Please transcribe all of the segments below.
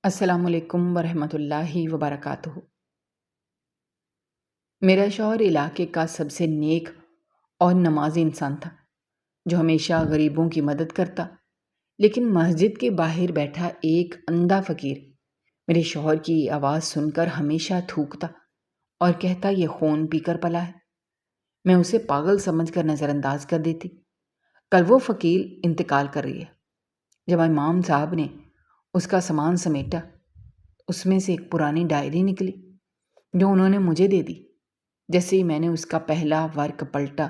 السلام علیکم ورحمۃ اللہ وبرکاتہ۔ میرا شوہر علاقے کا سب سے نیک اور نمازی انسان تھا، جو ہمیشہ غریبوں کی مدد کرتا، لیکن مسجد کے باہر بیٹھا ایک اندھا فقیر میرے شوہر کی آواز سن کر ہمیشہ تھوکتا اور کہتا یہ خون پی کر پلا ہے۔ میں اسے پاگل سمجھ کر نظر انداز کر دیتی۔ کل وہ فقیر انتقال کر رہی ہے۔ جب امام صاحب نے اس کا سامان سمیٹا، اس میں سے ایک پرانی ڈائری نکلی جو انہوں نے مجھے دے دی۔ جیسے ہی میں نے اس کا پہلا ورق پلٹا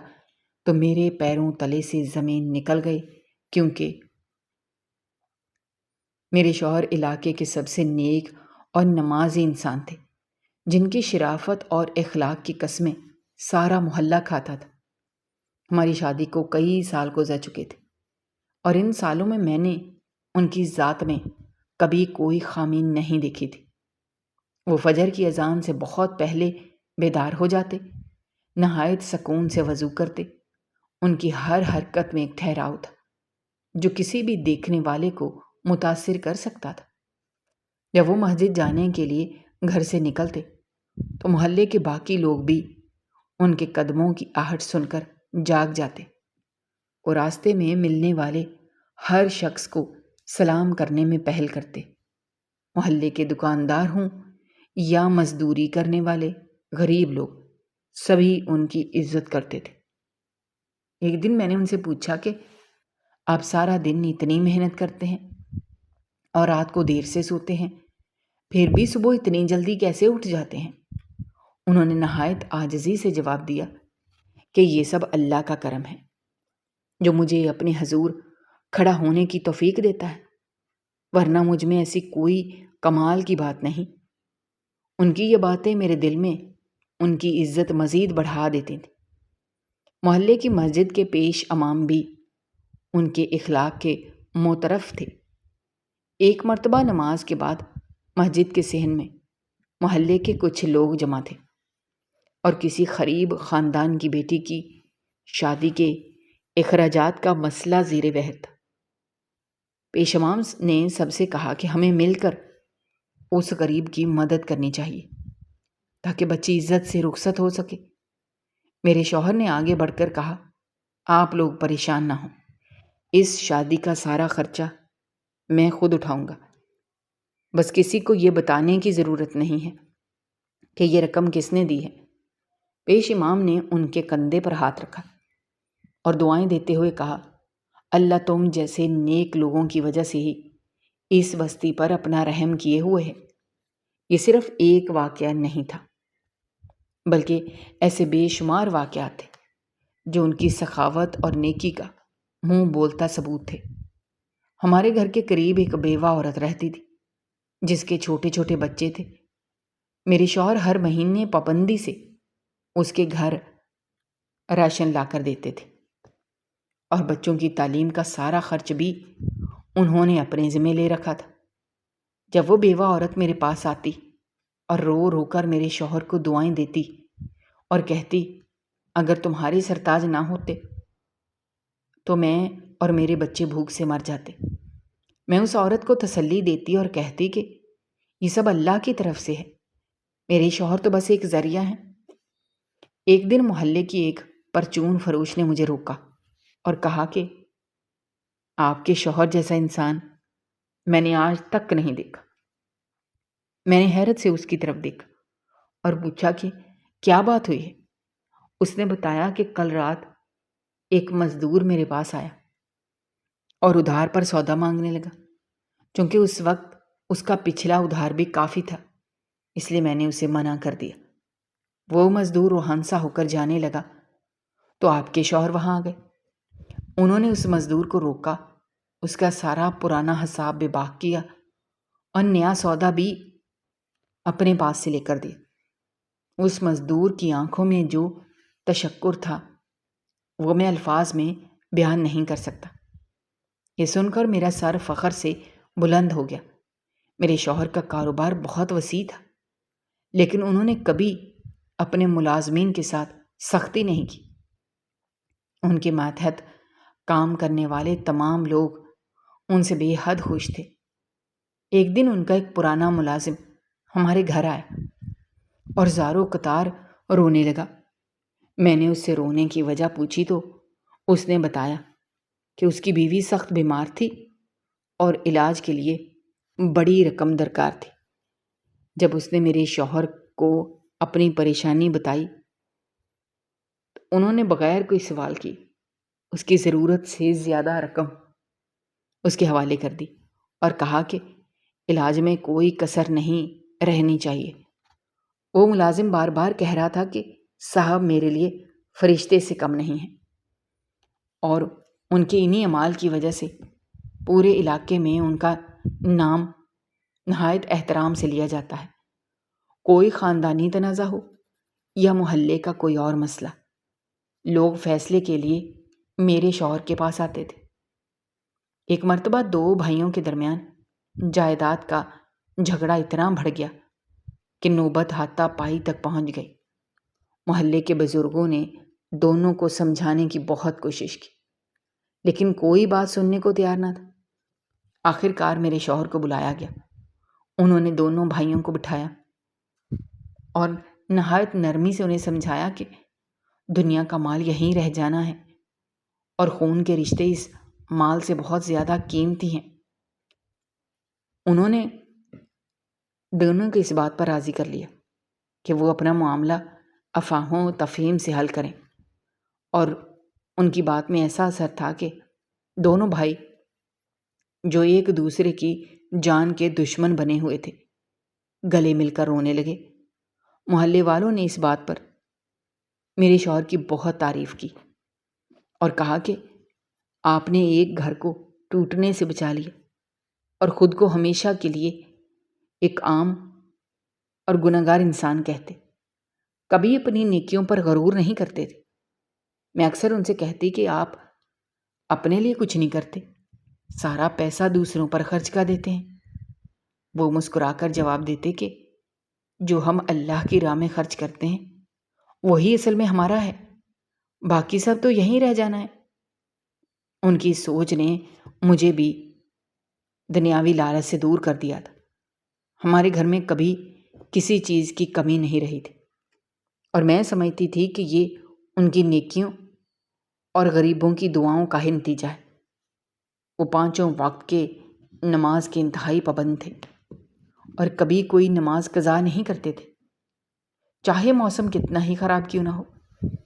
تو میرے پیروں تلے سے زمین نکل گئی، کیونکہ میرے شوہر علاقے کے سب سے نیک اور نمازی انسان تھے، جن کی شرافت اور اخلاق کی قسمیں سارا محلہ کھاتا تھا۔ ہماری شادی کو کئی سال گزر چکے تھے، اور ان سالوں میں نے ان کی ذات میں کبھی کوئی خامی نہیں دیکھی تھی۔ وہ فجر کی اذان سے بہت پہلے بیدار ہو جاتے، نہایت سکون سے وضو کرتے۔ ان کی ہر حرکت میں ایک ٹھہراؤ تھا جو کسی بھی دیکھنے والے کو متاثر کر سکتا تھا۔ جب وہ مسجد جانے کے لیے گھر سے نکلتے تو محلے کے باقی لوگ بھی ان کے قدموں کی آہٹ سن کر جاگ جاتے۔ وہ راستے میں ملنے والے ہر شخص کو سلام کرنے میں پہل کرتے۔ محلے کے دکاندار ہوں یا مزدوری کرنے والے غریب لوگ، سبھی ان کی عزت کرتے تھے۔ ایک دن میں نے ان سے پوچھا کہ آپ سارا دن اتنی محنت کرتے ہیں اور رات کو دیر سے سوتے ہیں، پھر بھی صبح اتنی جلدی کیسے اٹھ جاتے ہیں؟ انہوں نے نہایت عاجزی سے جواب دیا کہ یہ سب اللہ کا کرم ہے، جو مجھے اپنے حضور کھڑا ہونے کی توفیق دیتا ہے، ورنہ مجھ میں ایسی کوئی کمال کی بات نہیں۔ ان کی یہ باتیں میرے دل میں ان کی عزت مزید بڑھا دیتی تھیں۔ محلے کی مسجد کے پیش امام بھی ان کے اخلاق کے معترف تھے۔ ایک مرتبہ نماز کے بعد مسجد کے صحن میں محلے کے کچھ لوگ جمع تھے، اور کسی غریب خاندان کی بیٹی کی شادی کے اخراجات کا مسئلہ زیر بحث تھا۔ پیش امام نے سب سے کہا کہ ہمیں مل کر اس غریب کی مدد کرنی چاہیے تاکہ بچی عزت سے رخصت ہو سکے۔ میرے شوہر نے آگے بڑھ کر کہا، آپ لوگ پریشان نہ ہوں، اس شادی کا سارا خرچہ میں خود اٹھاؤں گا۔ بس کسی کو یہ بتانے کی ضرورت نہیں ہے کہ یہ رقم کس نے دی ہے۔ پیش امام نے ان کے کندھے پر ہاتھ رکھا اور دعائیں دیتے ہوئے کہا، اللہ تم جیسے نیک لوگوں کی وجہ سے ہی اس بستی پر اپنا رحم کیے ہوئے ہے۔ یہ صرف ایک واقعہ نہیں تھا، بلکہ ایسے بے شمار واقعات تھے جو ان کی سخاوت اور نیکی کا منہ بولتا ثبوت تھے۔ ہمارے گھر کے قریب ایک بیوہ عورت رہتی تھی جس کے چھوٹے چھوٹے بچے تھے۔ میرے شوہر ہر مہینے پابندی سے اس کے گھر راشن لا کر دیتے تھے، اور بچوں کی تعلیم کا سارا خرچ بھی انہوں نے اپنے ذمہ لے رکھا تھا۔ جب وہ بیوہ عورت میرے پاس آتی اور رو رو کر میرے شوہر کو دعائیں دیتی اور کہتی، اگر تمہارے سرتاج نہ ہوتے تو میں اور میرے بچے بھوک سے مر جاتے، میں اس عورت کو تسلی دیتی اور کہتی کہ یہ سب اللہ کی طرف سے ہے، میرے شوہر تو بس ایک ذریعہ ہیں۔ ایک دن محلے کی ایک پرچون فروش نے مجھے روکا اور کہا کہ آپ کے شوہر جیسا انسان میں نے آج تک نہیں دیکھا۔ میں نے حیرت سے اس کی طرف دیکھا اور پوچھا کہ کیا بات ہوئی ہے؟ اس نے بتایا کہ کل رات ایک مزدور میرے پاس آیا اور ادھار پر سودا مانگنے لگا۔ چونکہ اس وقت اس کا پچھلا ادھار بھی کافی تھا، اس لیے میں نے اسے منع کر دیا۔ وہ مزدور روحانسا ہو کر جانے لگا تو آپ کے شوہر وہاں آ گئے۔ انہوں نے اس مزدور کو روکا، اس کا سارا پرانا حساب بے باک کیا اور نیا سودا بھی اپنے پاس سے لے کر دیا۔ اس مزدور کی آنکھوں میں جو تشکر تھا وہ میں الفاظ میں بیان نہیں کر سکتا۔ یہ سن کر میرا سر فخر سے بلند ہو گیا۔ میرے شوہر کا کاروبار بہت وسیع تھا، لیکن انہوں نے کبھی اپنے ملازمین کے ساتھ سختی نہیں کی۔ ان کے ماتحت کام کرنے والے تمام لوگ ان سے بے حد خوش تھے۔ ایک دن ان کا ایک پرانا ملازم ہمارے گھر آیا اور زاروں قطار رونے لگا۔ میں نے اس سے رونے کی وجہ پوچھی تو اس نے بتایا کہ اس کی بیوی سخت بیمار تھی اور علاج کے لیے بڑی رقم درکار تھی۔ جب اس نے میرے شوہر کو اپنی پریشانی بتائی، انہوں نے بغیر کوئی سوال کی اس کی ضرورت سے زیادہ رقم اس کے حوالے کر دی اور کہا کہ علاج میں کوئی کسر نہیں رہنی چاہیے۔ وہ ملازم بار بار کہہ رہا تھا کہ صاحب میرے لیے فرشتے سے کم نہیں ہیں، اور ان کے انہی اعمال کی وجہ سے پورے علاقے میں ان کا نام نہایت احترام سے لیا جاتا ہے۔ کوئی خاندانی تنازع ہو یا محلے کا کوئی اور مسئلہ، لوگ فیصلے کے لیے میرے شوہر کے پاس آتے تھے۔ ایک مرتبہ دو بھائیوں کے درمیان جائیداد کا جھگڑا اتنا بڑھ گیا کہ نوبت ہاتھا پائی تک پہنچ گئی۔ محلے کے بزرگوں نے دونوں کو سمجھانے کی بہت کوشش کی، لیکن کوئی بات سننے کو تیار نہ تھا۔ آخر کار میرے شوہر کو بلایا گیا۔ انہوں نے دونوں بھائیوں کو بٹھایا اور نہایت نرمی سے انہیں سمجھایا کہ دنیا کا مال یہیں رہ جانا ہے اور خون کے رشتے اس مال سے بہت زیادہ قیمتی ہیں۔ انہوں نے دونوں کو اس بات پر راضی کر لیا کہ وہ اپنا معاملہ افواہوں و تفہیم سے حل کریں، اور ان کی بات میں ایسا اثر تھا کہ دونوں بھائی جو ایک دوسرے کی جان کے دشمن بنے ہوئے تھے گلے مل کر رونے لگے۔ محلے والوں نے اس بات پر میرے شوہر کی بہت تعریف کی اور کہا کہ آپ نے ایک گھر کو ٹوٹنے سے بچا لیا اور خود کو ہمیشہ کے لیے ایک عام اور گنہگار انسان کہتے، کبھی اپنی نیکیوں پر غرور نہیں کرتے تھے۔ میں اکثر ان سے کہتی کہ آپ اپنے لیے کچھ نہیں کرتے، سارا پیسہ دوسروں پر خرچ کر دیتے ہیں۔ وہ مسکرا کر جواب دیتے کہ جو ہم اللہ کی راہ میں خرچ کرتے ہیں وہی اصل میں ہمارا ہے، باقی سب تو یہیں رہ جانا ہے۔ ان کی سوچ نے مجھے بھی دنیاوی لالچ سے دور کر دیا تھا۔ ہمارے گھر میں کبھی کسی چیز کی کمی نہیں رہی تھی، اور میں سمجھتی تھی کہ یہ ان کی نیکیوں اور غریبوں کی دعاؤں کا ہی نتیجہ ہے۔ وہ پانچوں وقت کے نماز کے انتہائی پابند تھے اور کبھی کوئی نماز قضا نہیں کرتے تھے، چاہے موسم کتنا ہی خراب کیوں نہ ہو،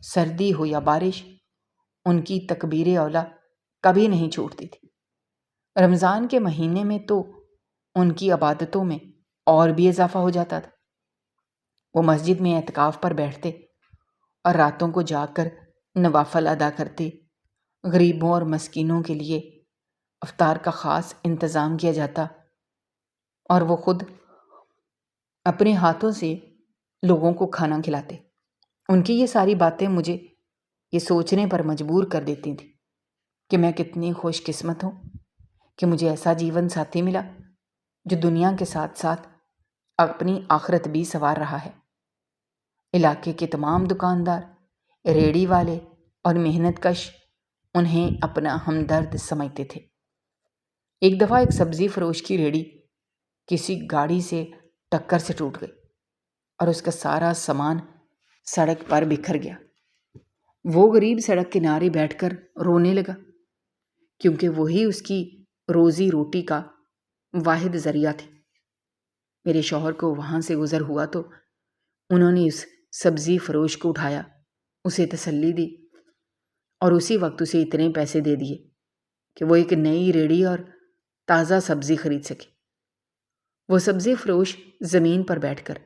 سردی ہو یا بارش۔ ان کی تکبیر اولا کبھی نہیں چھوٹتی تھی۔ رمضان کے مہینے میں تو ان کی عبادتوں میں اور بھی اضافہ ہو جاتا تھا۔ وہ مسجد میں اعتکاف پر بیٹھتے اور راتوں کو جاگ کر نوافل ادا کرتے۔ غریبوں اور مسکینوں کے لیے افطار کا خاص انتظام کیا جاتا اور وہ خود اپنے ہاتھوں سے لوگوں کو کھانا کھلاتے۔ ان کی یہ ساری باتیں مجھے یہ سوچنے پر مجبور کر دیتی تھیں کہ میں کتنی خوش قسمت ہوں کہ مجھے ایسا جیون ساتھی ملا جو دنیا کے ساتھ ساتھ اپنی آخرت بھی سنوار رہا ہے۔ علاقے کے تمام دکاندار، ریڑھی والے اور محنت کش انہیں اپنا ہمدرد سمجھتے تھے۔ ایک دفعہ ایک سبزی فروش کی ریڑھی کسی گاڑی سے ٹکر سے ٹوٹ گئی اور اس کا سارا سامان سڑک پر بکھر گیا۔ وہ غریب سڑک کنارے بیٹھ کر رونے لگا، کیونکہ وہی اس کی روزی روٹی کا واحد ذریعہ تھے۔ میرے شوہر کو وہاں سے گزر ہوا تو انہوں نے اس سبزی فروش کو اٹھایا، اسے تسلی دی اور اسی وقت اسے اتنے پیسے دے دیے کہ وہ ایک نئی ریڑھی اور تازہ سبزی خرید سکے۔ وہ سبزی فروش زمین پر بیٹھ کر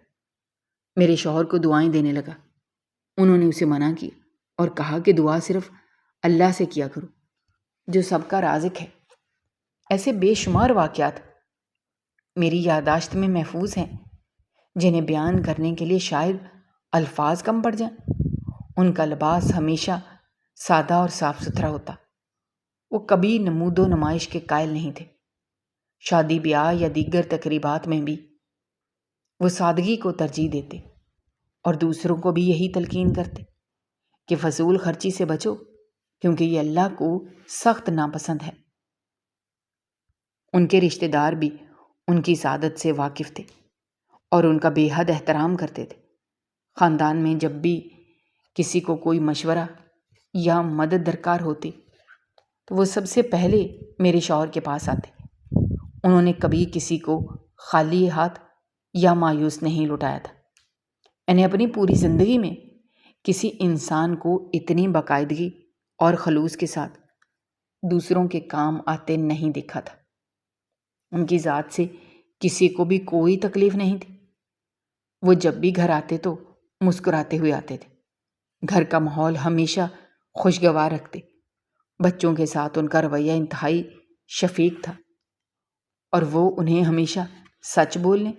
میرے شوہر کو دعائیں دینے لگا۔ انہوں نے اسے منع کیا اور کہا کہ دعا صرف اللہ سے کیا کرو جو سب کا رازق ہے۔ ایسے بے شمار واقعات میری یادداشت میں محفوظ ہیں جنہیں بیان کرنے کے لیے شاید الفاظ کم پڑ جائیں۔ ان کا لباس ہمیشہ سادہ اور صاف ستھرا ہوتا۔ وہ کبھی نمود و نمائش کے قائل نہیں تھے۔ شادی بیاہ یا دیگر تقریبات میں بھی وہ سادگی کو ترجیح دیتے اور دوسروں کو بھی یہی تلقین کرتے کہ فضول خرچی سے بچو، کیونکہ یہ اللہ کو سخت ناپسند ہے۔ ان کے رشتہ دار بھی ان کی سعادت سے واقف تھے اور ان کا بے حد احترام کرتے تھے۔ خاندان میں جب بھی کسی کو کوئی مشورہ یا مدد درکار ہوتی تو وہ سب سے پہلے میرے شوہر کے پاس آتے۔ انہوں نے کبھی کسی کو خالی ہاتھ یا مایوس نہیں لوٹایا تھا۔ میں نے اپنی پوری زندگی میں کسی انسان کو اتنی باقاعدگی اور خلوص کے ساتھ دوسروں کے کام آتے نہیں دیکھا تھا۔ ان کی ذات سے کسی کو بھی کوئی تکلیف نہیں تھی۔ وہ جب بھی گھر آتے تو مسکراتے ہوئے آتے تھے۔ گھر کا ماحول ہمیشہ خوشگوار رکھتے۔ بچوں کے ساتھ ان کا رویہ انتہائی شفیق تھا اور وہ انہیں ہمیشہ سچ بولنے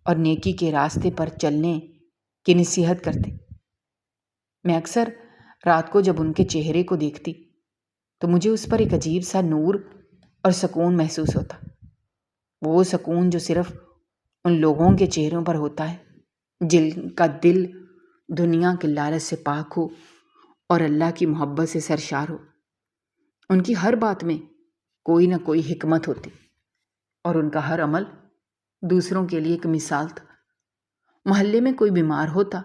اور نیکی کے راستے پر چلنے کی نصیحت کرتے۔ میں اکثر رات کو جب ان کے چہرے کو دیکھتی تو مجھے اس پر ایک عجیب سا نور اور سکون محسوس ہوتا۔ وہ سکون جو صرف ان لوگوں کے چہروں پر ہوتا ہے جن کا دل دنیا کے لالچ سے پاک ہو اور اللہ کی محبت سے سرشار ہو۔ ان کی ہر بات میں کوئی نہ کوئی حکمت ہوتی اور ان کا ہر عمل دوسروں کے لیے ایک مثال تھا۔ محلے میں کوئی بیمار ہوتا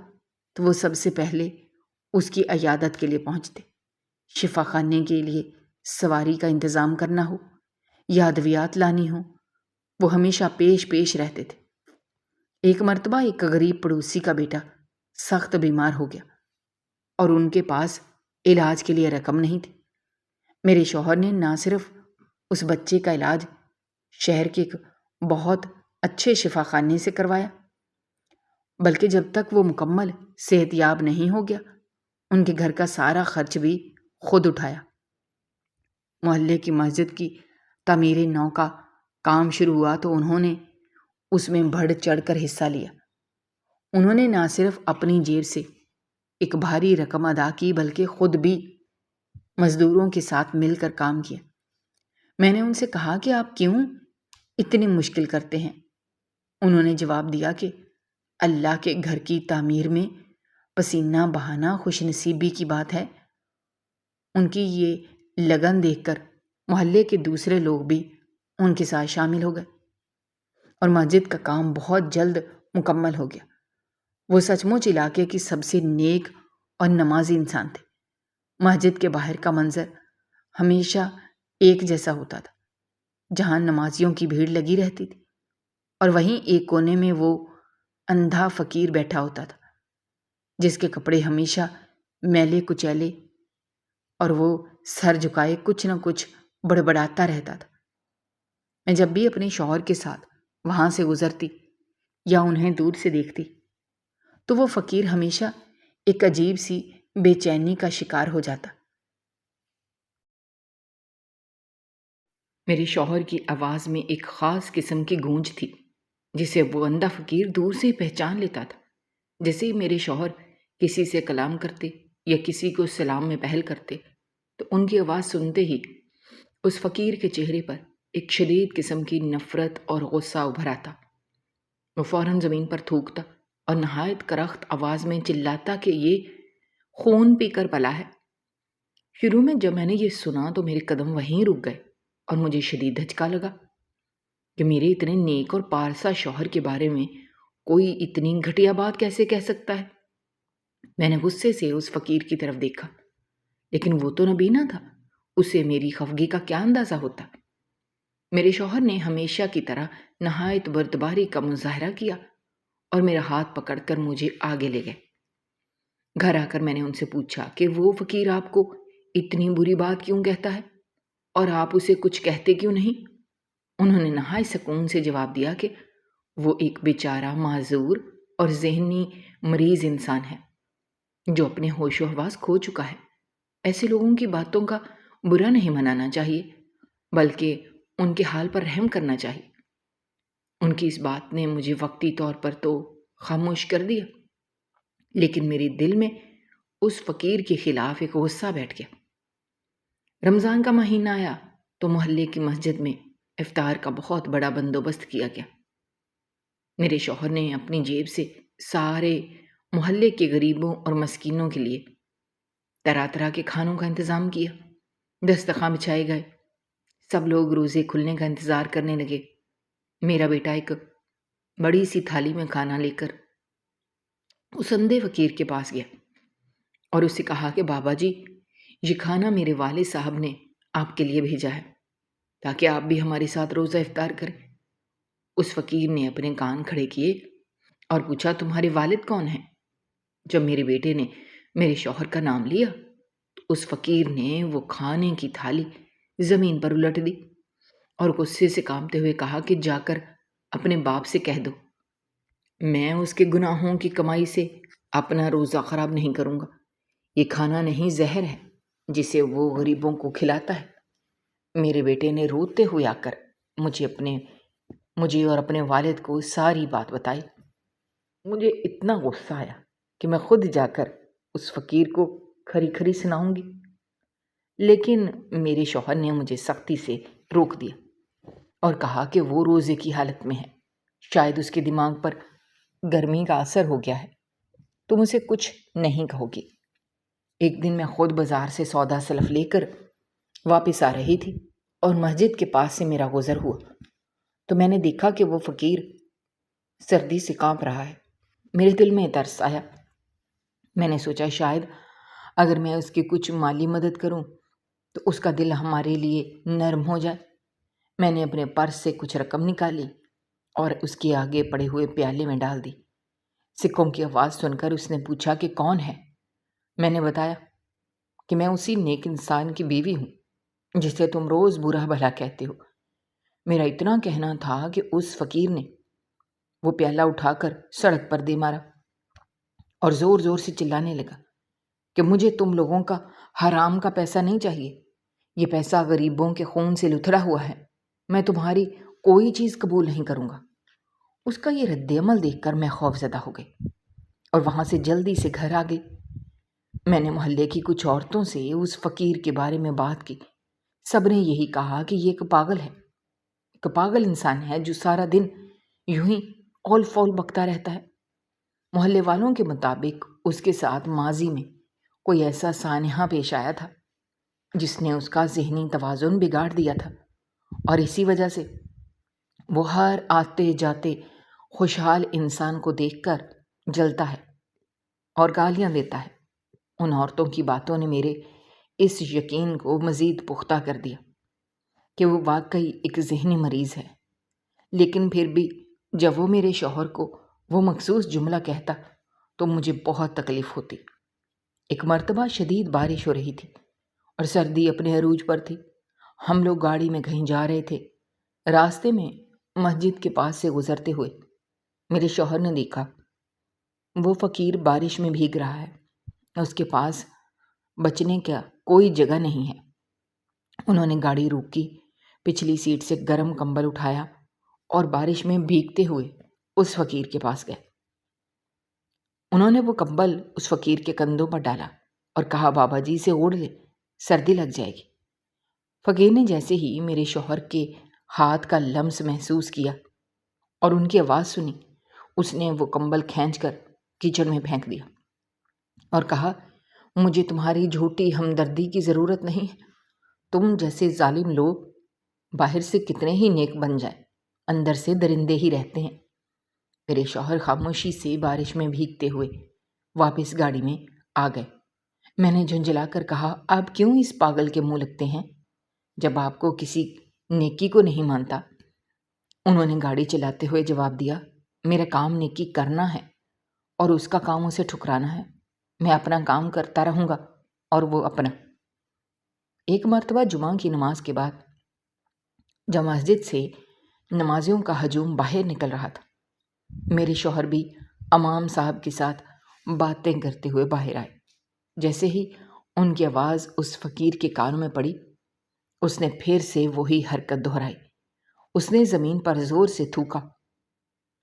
تو وہ سب سے پہلے اس کی عیادت کے لیے پہنچتے۔ شفا خانے کے لیے سواری کا انتظام کرنا ہو یا ادویات لانی ہو، وہ ہمیشہ پیش رہتے تھے۔ ایک مرتبہ ایک غریب پڑوسی کا بیٹا سخت بیمار ہو گیا اور ان کے پاس علاج کے لیے رقم نہیں تھی۔ میرے شوہر نے نہ صرف اس بچے کا علاج شہر کے ایک بہت اچھے شفا خانے سے کروایا، بلکہ جب تک وہ مکمل صحت یاب نہیں ہو گیا ان کے گھر کا سارا خرچ بھی خود اٹھایا۔ محلے کی مسجد کی تعمیر نو کا کام شروع ہوا تو انہوں نے اس میں بڑھ چڑھ کر حصہ لیا۔ انہوں نے نہ صرف اپنی جیب سے ایک بھاری رقم ادا کی بلکہ خود بھی مزدوروں کے ساتھ مل کر کام کیا۔ میں نے ان سے کہا کہ آپ کیوں اتنی مشکل کرتے ہیں؟ انہوں نے جواب دیا کہ اللہ کے گھر کی تعمیر میں پسینہ بہانا خوش نصیبی کی بات ہے۔ ان کی یہ لگن دیکھ کر محلے کے دوسرے لوگ بھی ان کے ساتھ شامل ہو گئے اور مسجد کا کام بہت جلد مکمل ہو گیا۔ وہ سچ مچ علاقے کی سب سے نیک اور نمازی انسان تھے۔ مسجد کے باہر کا منظر ہمیشہ ایک جیسا ہوتا تھا، جہاں نمازیوں کی بھیڑ لگی رہتی تھی، اور وہیں ایک کونے میں وہ اندھا فقیر بیٹھا ہوتا تھا جس کے کپڑے ہمیشہ میلے کچیلے اور وہ سر جھکائے کچھ نہ کچھ بڑبڑاتا رہتا تھا۔ میں جب بھی اپنے شوہر کے ساتھ وہاں سے گزرتی یا انہیں دور سے دیکھتی تو وہ فقیر ہمیشہ ایک عجیب سی بے چینی کا شکار ہو جاتا۔ میرے شوہر کی آواز میں ایک خاص قسم کی گونج تھی جسے وہ اندھا فقیر دور سے پہچان لیتا تھا۔ جیسے ہی میرے شوہر کسی سے کلام کرتے یا کسی کو سلام میں پہل کرتے تو ان کی آواز سنتے ہی اس فقیر کے چہرے پر ایک شدید قسم کی نفرت اور غصہ ابھر آتا۔ وہ فوراً زمین پر تھوکتا اور نہایت کرخت آواز میں چلاتا کہ یہ خون پی کر پلا ہے۔ شروع میں جب میں نے یہ سنا تو میرے قدم وہیں رک گئے اور مجھے شدید دھچکا لگا کہ میرے اتنے نیک اور پارسا شوہر کے بارے میں کوئی اتنی گھٹیا بات کیسے کہہ سکتا ہے۔ میں نے غصے سے اس فقیر کی طرف دیکھا، لیکن وہ تو نبینا تھا، اسے میری خفگی کا کیا اندازہ ہوتا۔ میرے شوہر نے ہمیشہ کی طرح نہایت بردباری کا مظاہرہ کیا اور میرا ہاتھ پکڑ کر مجھے آگے لے گئے۔ گھر آ کر میں نے ان سے پوچھا کہ وہ فقیر آپ کو اتنی بری بات کیوں کہتا ہے اور آپ اسے کچھ کہتے کیوں نہیں؟ انہوں نے نہایت سکون سے جواب دیا کہ وہ ایک بیچارہ معذور اور ذہنی مریض انسان ہے جو اپنے ہوش و حواس کھو چکا ہے۔ ایسے لوگوں کی باتوں کا برا نہیں منانا چاہیے بلکہ ان کے حال پر رحم کرنا چاہیے۔ ان کی اس بات نے مجھے وقتی طور پر تو خاموش کر دیا، لیکن میرے دل میں اس فقیر کے خلاف ایک غصہ بیٹھ گیا۔ رمضان کا مہینہ آیا تو محلے کی مسجد میں افطار کا بہت بڑا بندوبست کیا گیا۔ میرے شوہر نے اپنی جیب سے سارے محلے کے غریبوں اور مسکینوں کے لیے طرح طرح کے کھانوں کا انتظام کیا۔ دسترخوان بچھائے گئے، سب لوگ روزے کھلنے کا انتظار کرنے لگے۔ میرا بیٹا ایک بڑی سی تھالی میں کھانا لے کر اس اندھے فقیر کے پاس گیا اور اس سے کہا کہ بابا جی، یہ کھانا میرے والد صاحب نے آپ کے لیے بھیجا ہے تاکہ آپ بھی ہمارے ساتھ روزہ افطار کریں۔ اس فقیر نے اپنے کان کھڑے کیے اور پوچھا، تمہارے والد کون ہیں؟ جب میرے بیٹے نے میرے شوہر کا نام لیا تو اس فقیر نے وہ کھانے کی تھالی زمین پر الٹ دی اور غصے سے کانپتے ہوئے کہا کہ جا کر اپنے باپ سے کہہ دو میں اس کے گناہوں کی کمائی سے اپنا روزہ خراب نہیں کروں گا۔ یہ کھانا نہیں، زہر ہے جسے وہ غریبوں کو کھلاتا ہے۔ میرے بیٹے نے روتے ہوئے آ کر مجھے اور اپنے والد کو ساری بات بتائی۔ مجھے اتنا غصہ آیا کہ میں خود جا کر اس فقیر کو کھری کھری سناؤں گی، لیکن میرے شوہر نے مجھے سختی سے روک دیا اور کہا کہ وہ روزے کی حالت میں ہے، شاید اس کے دماغ پر گرمی کا اثر ہو گیا ہے، تم اسے کچھ نہیں کہو گی۔ ایک دن میں خود بازار سے سودا سلف لے کر واپس آ رہی تھی اور مسجد کے پاس سے میرا گزر ہوا تو میں نے دیکھا کہ وہ فقیر سردی سے کانپ رہا ہے۔ میرے دل میں ترس آیا۔ میں نے سوچا شاید اگر میں اس کی کچھ مالی مدد کروں تو اس کا دل ہمارے لیے نرم ہو جائے۔ میں نے اپنے پرس سے کچھ رقم نکالی اور اس کے آگے پڑے ہوئے پیالے میں ڈال دی۔ سکوں کی آواز سن کر اس نے پوچھا کہ کون ہے؟ میں نے بتایا کہ میں اسی نیک انسان کی بیوی ہوں جسے تم روز برا بھلا کہتے ہو۔ میرا اتنا کہنا تھا کہ اس فقیر نے وہ پیالہ اٹھا کر سڑک پر دے مارا اور زور زور سے چلانے لگا کہ مجھے تم لوگوں کا حرام کا پیسہ نہیں چاہیے، یہ پیسہ غریبوں کے خون سے لتھڑا ہوا ہے، میں تمہاری کوئی چیز قبول نہیں کروں گا۔ اس کا یہ رد عمل دیکھ کر میں خوف زدہ ہو گئی اور وہاں سے جلدی سے گھر آ گئی۔ میں نے محلے کی کچھ عورتوں سے اس فقیر کے بارے میں بات کی۔ سب نے یہی کہا کہ یہ ایک پاگل ہے، ایک پاگل انسان ہے جو سارا دن یوں ہی اول فول بکتا رہتا ہے۔ محلے والوں کے مطابق اس کے ساتھ ماضی میں کوئی ایسا سانحہ پیش آیا تھا جس نے اس کا ذہنی توازن بگاڑ دیا تھا اور اسی وجہ سے وہ ہر آتے جاتے خوشحال انسان کو دیکھ کر جلتا ہے اور گالیاں دیتا ہے۔ ان عورتوں کی باتوں نے میرے اس یقین کو مزید پختہ کر دیا کہ وہ واقعی ایک ذہنی مریض ہے، لیکن پھر بھی جب وہ میرے شوہر کو وہ مخصوص جملہ کہتا تو مجھے بہت تکلیف ہوتی۔ ایک مرتبہ شدید بارش ہو رہی تھی اور سردی اپنے عروج پر تھی۔ ہم لوگ گاڑی میں کہیں جا رہے تھے۔ راستے میں مسجد کے پاس سے گزرتے ہوئے میرے شوہر نے دیکھا وہ فقیر بارش میں بھیگ رہا ہے، اس کے پاس بچنے کا کوئی جگہ نہیں ہے۔ انہوں نے گاڑی روکی، پچھلی سیٹ سے گرم کمبل اٹھایا اور بارش میں بھیگتے ہوئے اس فقیر کے پاس گئے۔ انہوں نے وہ کمبل اس فقیر کے کندھوں پر ڈالا اور کہا بابا جی اسے اوڑھ لے، سردی لگ جائے گی۔ فقیر نے جیسے ہی میرے شوہر کے ہاتھ کا لمس محسوس کیا اور ان کی آواز سنی، اس نے وہ کمبل کھینچ کر کیچڑ میں پھینک دیا اور کہا مجھے تمہاری جھوٹی ہمدردی کی ضرورت نہیں ہے۔ تم جیسے ظالم لوگ باہر سے کتنے ہی نیک بن جائیں، اندر سے درندے ہی رہتے ہیں۔ میرے شوہر خاموشی سے بارش میں بھیگتے ہوئے واپس گاڑی میں آ گئے۔ میں نے جھنجھلا کر کہا آپ کیوں اس پاگل کے منہ لگتے ہیں جب آپ کو کسی نیکی کو نہیں مانتا؟ انہوں نے گاڑی چلاتے ہوئے جواب دیا میرا کام نیکی کرنا ہے اور اس کا کام اسے ٹھکرانا ہے۔ میں اپنا کام کرتا رہوں گا اور وہ اپنا۔ ایک مرتبہ جمعہ کی نماز کے بعد جب مسجد سے نمازیوں کا ہجوم باہر نکل رہا تھا، میرے شوہر بھی امام صاحب کے ساتھ باتیں کرتے ہوئے باہر آئے۔ جیسے ہی ان کی آواز اس فقیر کے کانوں میں پڑی، اس نے پھر سے وہی حرکت دہرائی۔ اس نے زمین پر زور سے تھوکا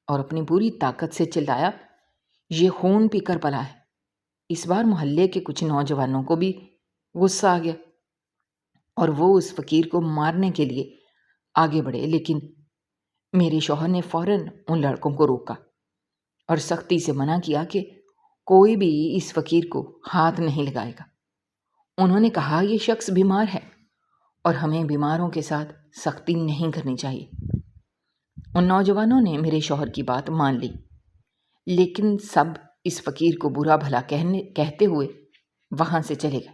اور اپنی پوری طاقت سے چلایا یہ خون پی کر پلا ہے۔ اس بار محلے کے کچھ نوجوانوں کو بھی غصہ آ گیا اور وہ اس فقیر کو مارنے کے لیے آگے بڑھے، لیکن میرے شوہر نے فوراً ان لڑکوں کو روکا اور سختی سے منع کیا کہ کوئی بھی اس فقیر کو ہاتھ نہیں لگائے گا۔ انہوں نے کہا یہ شخص بیمار ہے اور ہمیں بیماروں کے ساتھ سختی نہیں کرنی چاہیے۔ ان نوجوانوں نے میرے شوہر کی بات مان لی، لیکن سب اس فقیر کو برا بھلا کہتے ہوئے وہاں سے چلے گئے۔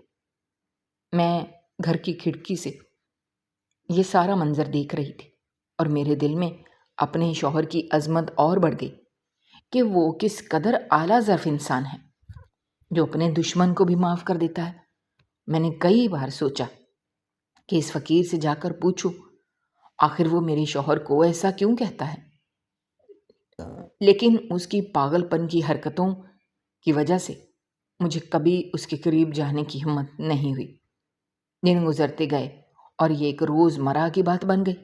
میں گھر کی کھڑکی سے یہ سارا منظر دیکھ رہی تھی اور میرے دل میں اپنے شوہر کی عظمت اور بڑھ گئی کہ وہ کس قدر اعلیٰ ظرف انسان ہے جو اپنے دشمن کو بھی معاف کر دیتا ہے۔ میں نے کئی بار سوچا کہ اس فقیر سے جا کر پوچھوں آخر وہ میرے شوہر کو ایسا کیوں کہتا ہے، لیکن اس کی پاگل پن کی حرکتوں کی وجہ سے مجھے کبھی اس کے قریب جانے کی ہمت نہیں ہوئی۔ دن گزرتے گئے اور یہ ایک روز مرہ کی بات بن گئی۔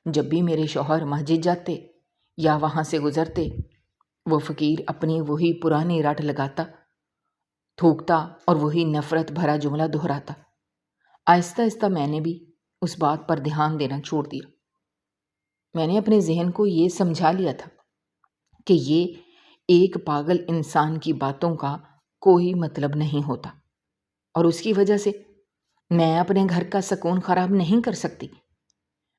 جب بھی میرے شوہر مسجد جاتے یا وہاں سے گزرتے، وہ فقیر اپنی وہی پرانی رٹ لگاتا، تھوکتا اور وہی نفرت بھرا جملہ دہراتا۔ آہستہ آہستہ میں نے بھی اس بات پر دھیان دینا چھوڑ دیا۔ میں نے اپنے ذہن کو یہ سمجھا لیا تھا کہ یہ ایک پاگل انسان کی باتوں کا کوئی مطلب نہیں ہوتا، اور اس کی وجہ سے میں اپنے گھر کا سکون خراب نہیں کر سکتی۔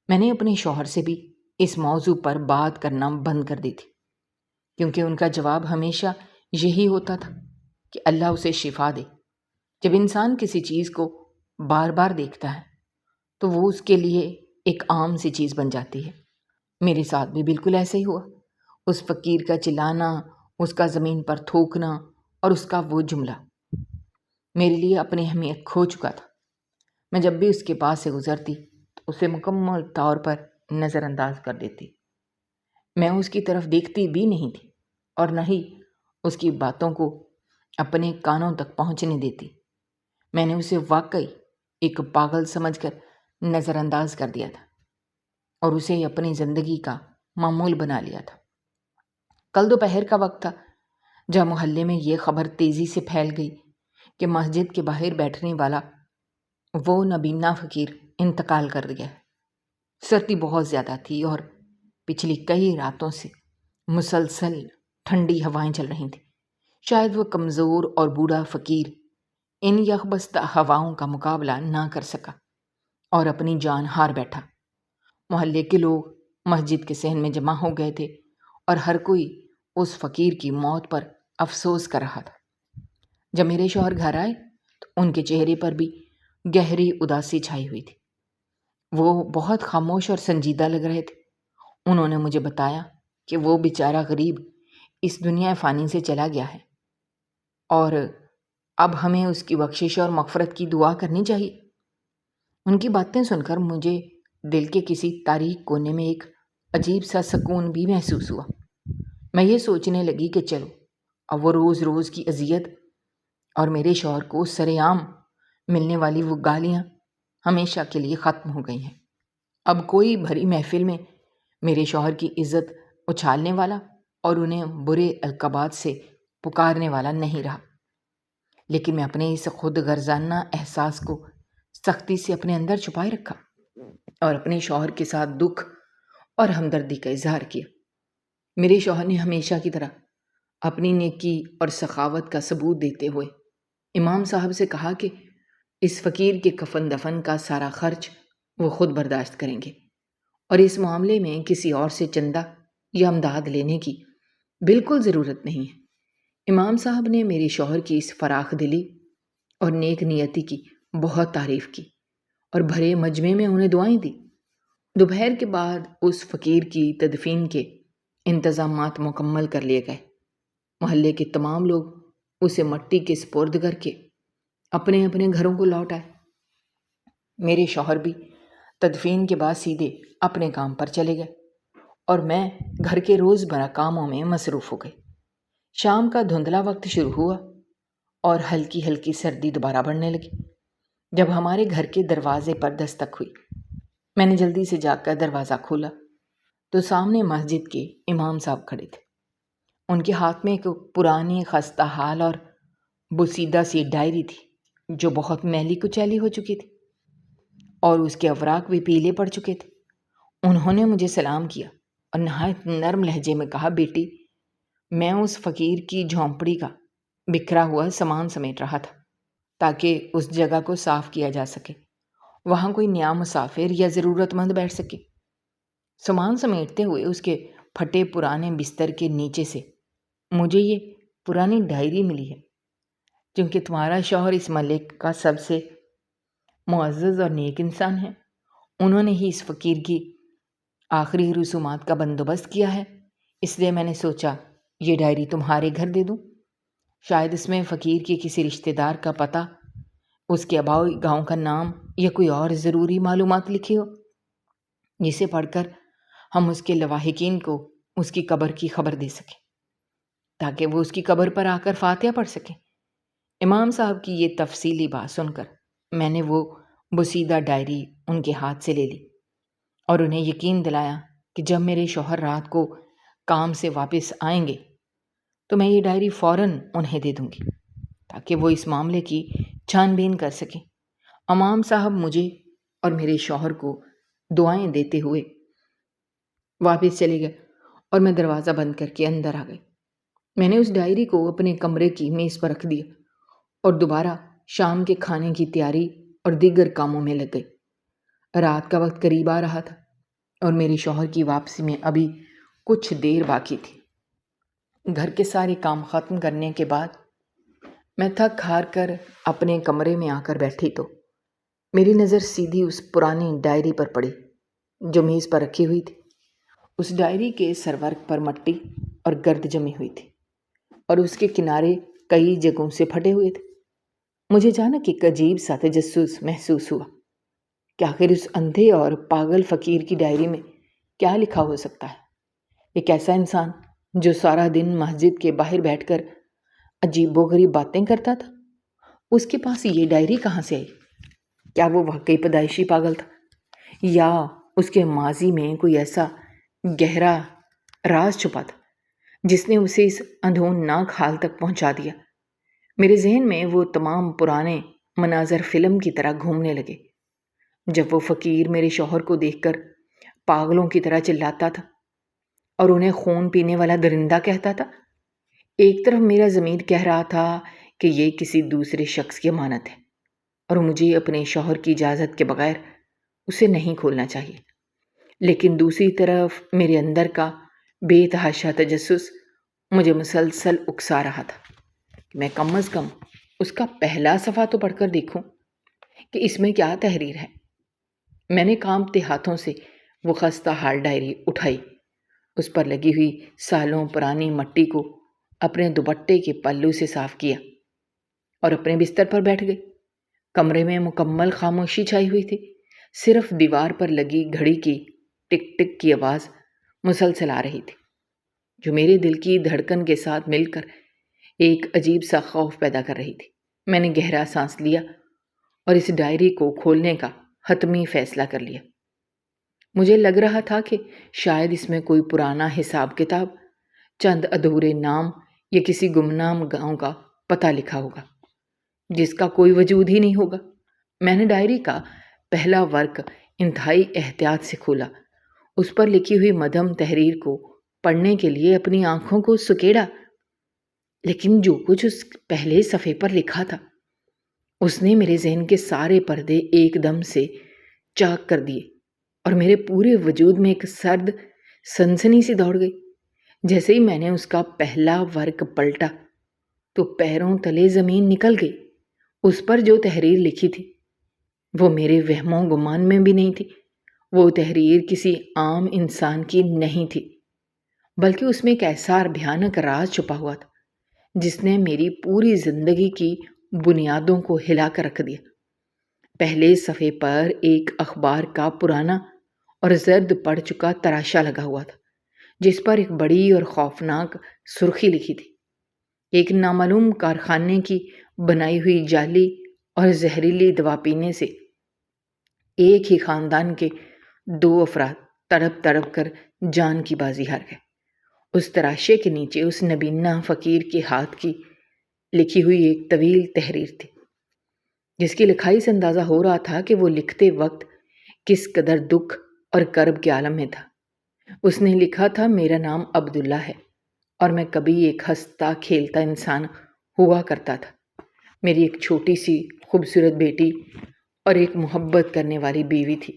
میں نے اپنے شوہر سے بھی اس موضوع پر بات کرنا بند کر دی تھی، کیونکہ ان کا جواب ہمیشہ یہی ہوتا تھا کہ اللہ اسے شفا دے۔ جب انسان کسی چیز کو بار بار دیکھتا ہے تو وہ اس کے لیے ایک عام سی چیز بن جاتی ہے۔ میرے ساتھ بھی بالکل ایسا ہی ہوا۔ اس فقیر کا چلانا، اس کا زمین پر تھوکنا اور اس کا وہ جملہ میرے لیے اپنی اہمیت کھو چکا تھا۔ میں جب بھی اس کے پاس سے گزرتی تو اسے مکمل طور پر نظر انداز کر دیتی۔ میں اس کی طرف دیکھتی بھی نہیں تھی اور نہ ہی اس کی باتوں کو اپنے کانوں تک پہنچنے دیتی۔ میں نے اسے واقعی ایک پاگل سمجھ کر نظر انداز کر دیا تھا اور اسے اپنی زندگی کا معمول بنا لیا تھا۔ کل دوپہر کا وقت تھا جب محلے میں یہ خبر تیزی سے پھیل گئی کہ مسجد کے باہر بیٹھنے والا وہ نبینا فقیر انتقال کر گیا ہے۔ سردی بہت زیادہ تھی اور پچھلی کئی راتوں سے مسلسل ٹھنڈی ہوائیں چل رہی تھیں۔ شاید وہ کمزور اور بوڑھا فقیر ان یخبستہ ہواؤں کا مقابلہ نہ کر سکا اور اپنی جان ہار بیٹھا۔ محلے کے لوگ مسجد کے صحن میں جمع ہو گئے تھے اور ہر کوئی اس فقیر کی موت پر افسوس کر رہا تھا۔ جب میرے شوہر گھر آئے تو ان کے چہرے پر بھی گہری اداسی چھائی ہوئی تھی۔ وہ بہت خاموش اور سنجیدہ لگ رہے تھے۔ انہوں نے مجھے بتایا کہ وہ بیچارہ غریب اس دنیا فانی سے چلا گیا ہے اور اب ہمیں اس کی بخشش اور مغفرت کی دعا کرنی چاہیے۔ ان کی باتیں سن کر مجھے دل کے کسی تاریک کونے میں ایک عجیب سا سکون بھی محسوس ہوا۔ میں یہ سوچنے لگی کہ چلو اب وہ روز روز کی اذیت اور میرے شوہر کو سر عام ملنے والی وہ گالیاں ہمیشہ کے لیے ختم ہو گئی ہیں۔ اب کوئی بھری محفل میں میرے شوہر کی عزت اچھالنے والا اور انہیں برے القابات سے پکارنے والا نہیں رہا، لیکن میں اپنے اس خود غرضانہ احساس کو سختی سے اپنے اندر چھپائے رکھا اور اپنے شوہر کے ساتھ دکھ اور ہمدردی کا اظہار کیا۔ میرے شوہر نے ہمیشہ کی طرح اپنی نیکی اور سخاوت کا ثبوت دیتے ہوئے امام صاحب سے کہا کہ اس فقیر کے کفن دفن کا سارا خرچ وہ خود برداشت کریں گے اور اس معاملے میں کسی اور سے چندہ یا امداد لینے کی بالکل ضرورت نہیں ہے۔ امام صاحب نے میرے شوہر کی اس فراخ دلی اور نیک نیتی کی بہت تعریف کی اور بھرے مجمع میں انہیں دعائیں دی۔ دوپہر کے بعد اس فقیر کی تدفین کے انتظامات مکمل کر لیے گئے۔ محلے کے تمام لوگ اسے مٹی کے سپرد کر کے اپنے اپنے گھروں کو لوٹ آئے۔ میرے شوہر بھی تدفین کے بعد سیدھے اپنے کام پر چلے گئے اور میں گھر کے روزمرہ کاموں میں مصروف ہو گئی۔ شام کا دھندلا وقت شروع ہوا اور ہلکی ہلکی سردی دوبارہ بڑھنے لگی۔ جب ہمارے گھر کے دروازے پر دستک ہوئی، میں نے جلدی سے جا کر دروازہ کھولا تو سامنے مسجد کے امام صاحب کھڑے تھے۔ ان کے ہاتھ میں ایک پرانی خستہ حال اور بوسیدہ سی ڈائری تھی جو بہت میلی کچیلی ہو چکی تھی اور اس کے اوراق بھی پیلے پڑ چکے تھے۔ انہوں نے مجھے سلام کیا اور نہایت نرم لہجے میں کہا، بیٹی، میں اس فقیر کی جھونپڑی کا بکھرا ہوا سامان سمیٹ رہا تھا تاکہ اس جگہ کو صاف کیا جا سکے، وہاں کوئی نیا مسافر یا ضرورت مند بیٹھ سکے۔ سامان سمیٹتے ہوئے اس کے پھٹے پرانے بستر کے نیچے سے مجھے یہ پرانی ڈائری ملی ہے، کیونکہ تمہارا شوہر اس ملک کا سب سے معزز اور نیک انسان ہے۔ انہوں نے ہی اس فقیر کی آخری رسومات کا بندوبست کیا ہے، اس لیے میں نے سوچا یہ ڈائری تمہارے گھر دے دوں۔ شاید اس میں فقیر کے کسی رشتہ دار کا پتہ، اس کے آبائی گاؤں کا نام یا کوئی اور ضروری معلومات لکھی ہو، جسے پڑھ کر ہم اس کے لواحقین کو اس کی قبر کی خبر دے سکیں، تاکہ وہ اس کی قبر پر آ کر فاتحہ پڑھ سکیں۔ امام صاحب کی یہ تفصیلی بات سن کر میں نے وہ بوسیدہ ڈائری ان کے ہاتھ سے لے لی اور انہیں یقین دلایا کہ جب میرے شوہر رات کو کام سے واپس آئیں گے تو میں یہ ڈائری فوراً انہیں دے دوں گی، تاکہ وہ اس معاملے کی چھان بین کر سکیں۔ امام صاحب مجھے اور میرے شوہر کو دعائیں دیتے ہوئے واپس چلے گئے اور میں دروازہ بند کر کے اندر آ گئی۔ میں نے اس ڈائری کو اپنے کمرے کی میز پر رکھ دیا اور دوبارہ شام کے کھانے کی تیاری اور دیگر کاموں میں لگ گئی۔ رات کا وقت قریب آ رہا تھا اور میرے شوہر کی واپسی میں ابھی کچھ دیر باقی تھی۔ گھر کے سارے کام ختم کرنے کے بعد میں تھک ہار کر اپنے کمرے میں آ کر بیٹھی تو میری نظر سیدھی اس پرانی ڈائری پر پڑی جو میز پر رکھی ہوئی تھی۔ اس ڈائری کے سرورق پر مٹی اور گرد جمی ہوئی تھی اور اس کے کنارے کئی جگہوں سے پھٹے ہوئے تھے۔ مجھے اچانک ایک عجیب سا تجسس محسوس ہوا کہ آخر اس اندھے اور پاگل فقیر کی ڈائری میں کیا لکھا ہو سکتا ہے۔ ایک ایسا انسان جو سارا دن مسجد کے باہر بیٹھ کر عجیب و غریب باتیں کرتا تھا، اس کے پاس یہ ڈائری کہاں سے آئی؟ کیا وہ واقعی پیدائشی پاگل تھا یا اس کے ماضی میں کوئی ایسا گہرا راز چھپا تھا جس نے اسے اس اندھوناک حال تک پہنچا دیا؟ میرے ذہن میں وہ تمام پرانے مناظر فلم کی طرح گھومنے لگے، جب وہ فقیر میرے شوہر کو دیکھ کر پاگلوں کی طرح چلاتا تھا اور انہیں خون پینے والا درندہ کہتا تھا۔ ایک طرف میرا ضمیر کہہ رہا تھا کہ یہ کسی دوسرے شخص کی امانت ہے اور مجھے اپنے شوہر کی اجازت کے بغیر اسے نہیں کھولنا چاہیے، لیکن دوسری طرف میرے اندر کا بے تحاشا تجسس مجھے مسلسل اکسا رہا تھا کہ میں کم از کم اس کا پہلا صفحہ تو پڑھ کر دیکھوں کہ اس میں کیا تحریر ہے۔ میں نے کانپتے ہاتھوں سے وہ خستہ حال ڈائری اٹھائی، اس پر لگی ہوئی سالوں پرانی مٹی کو اپنے دوپٹے کے پلو سے صاف کیا اور اپنے بستر پر بیٹھ گئی۔ کمرے میں مکمل خاموشی چھائی ہوئی تھی، صرف دیوار پر لگی گھڑی کی ٹک ٹک کی آواز مسلسل آ رہی تھی، جو میرے دل کی دھڑکن کے ساتھ مل کر ایک عجیب سا خوف پیدا کر رہی تھی۔ میں نے گہرا سانس لیا اور اس ڈائری کو کھولنے کا حتمی فیصلہ کر لیا۔ مجھے لگ رہا تھا کہ شاید اس میں کوئی پرانا حساب کتاب، چند ادھورے نام یا کسی گمنام گاؤں کا پتہ لکھا ہوگا جس کا کوئی وجود ہی نہیں ہوگا۔ میں نے ڈائری کا پہلا ورق انتہائی احتیاط سے کھولا، اس پر لکھی ہوئی مدھم تحریر کو پڑھنے کے لیے اپنی آنکھوں کو سکیڑا، لیکن جو کچھ اس پہلے صفحے پر لکھا تھا اس نے میرے ذہن کے سارے پردے ایک دم سے چاک کر دیے اور میرے پورے وجود میں ایک سرد سنسنی سی دوڑ گئی۔ جیسے ہی میں نے اس کا پہلا ورق پلٹا تو پیروں تلے زمین نکل گئی۔ اس پر جو تحریر لکھی تھی وہ میرے وہم و گمان میں بھی نہیں تھی۔ وہ تحریر کسی عام انسان کی نہیں تھی، بلکہ اس میں ایک ایسا بھیانک راز چھپا ہوا تھا جس نے میری پوری زندگی کی بنیادوں کو ہلا کر رکھ دیا۔ پہلے صفحے پر ایک اخبار کا پرانا اور زرد پڑ چکا تراشا لگا ہوا تھا، جس پر ایک بڑی اور خوفناک سرخی لکھی تھی۔ ایک نامعلوم کارخانے کی بنائی ہوئی جعلی اور زہریلی دوا پینے سے ایک ہی خاندان کے 2 افراد تڑپ تڑپ کر جان کی بازی ہار گئے۔ اس تراشے کے نیچے اس نبینا فقیر کے ہاتھ کی لکھی ہوئی ایک طویل تحریر تھی، جس کی لکھائی سے اندازہ ہو رہا تھا کہ وہ لکھتے وقت کس قدر دکھ اور کرب کے عالم میں تھا۔ اس نے لکھا تھا، میرا نام عبداللہ ہے اور میں کبھی ایک ہنستا کھیلتا انسان ہوا کرتا تھا۔ میری ایک چھوٹی سی خوبصورت بیٹی اور ایک محبت کرنے والی بیوی تھی۔